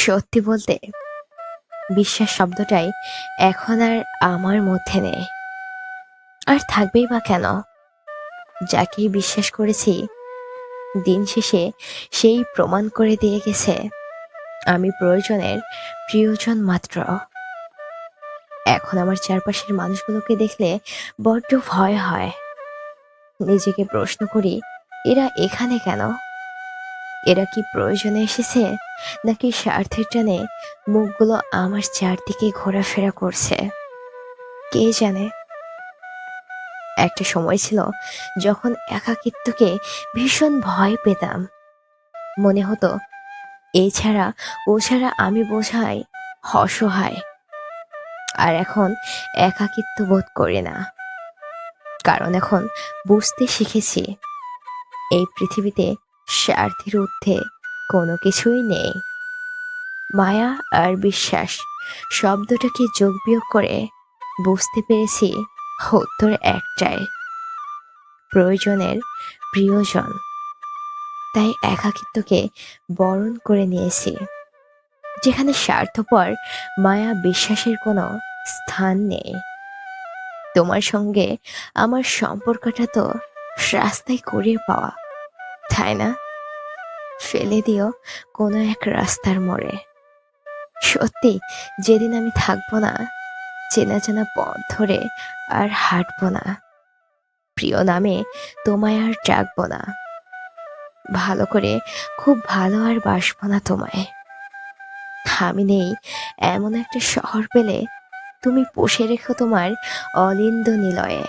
সত্যি বলতে বিশ্বাস শব্দটাই এখন আর আমার মধ্যে নেই, আর থাকবেই বা কেন? যাকেই বিশ্বাস করেছি দিন শেষে সেই প্রমাণ করে দিয়ে গেছে আমি প্রয়োজনের প্রিয়জন মাত্র। এখন আমার চারপাশের মানুষগুলোকে দেখলে বড্ড ভয় হয়। নিজেকে প্রশ্ন করি, এরা এখানে কেন? এরা কি প্রয়োজনে এসেছে, নাকি স্বার্থের টানে মুখগুলো আমার চারদিকে ঘোরাফেরা করছে? কে জানে। একটা সময় ছিল যখন একাকিত্বকে ভীষণ ভয় পেতাম। মনে হতো এছাড়া ও ছাড়া আমি বোঝাই অসহায়। আর এখন একাকিত্ব বোধ করি না, কারণ এখন বুঝতে শিখেছি এই পৃথিবীতে স্বার্থের ঊর্ধ্বে কোনো কিছুই নেই। মায়া আর বিশ্বাস শব্দটাকে যোগ বিয়োগ করে বুঝতে পেরেছি উত্তর একটাই, প্রয়োজনের প্রিয়জন। তাই একাকিত্বকে বরণ করে নিয়েছি, যেখানে স্বার্থপর মায়া বিশ্বাসের কোনো স্থান নেই। তোমার সঙ্গে আমার সম্পর্কটা তো রাস্তায় কুড়িয়ে পাওয়া, তাই না? ফেলে দিও কোনো এক রাস্তার মোড়ে। সত্যি, যেদিন আমি থাকবো না, চেনা চেনা পথ ধরে আর হাঁটবো না, প্রিয় নামে তোমায় আর ডাকবো না, ভালো করে খুব ভালো আর বাসবো না তোমায়। আমি নেই এমন একটা শহর পেলে তুমি পুষে রেখো তোমার অলিন্দ নিলয়ে।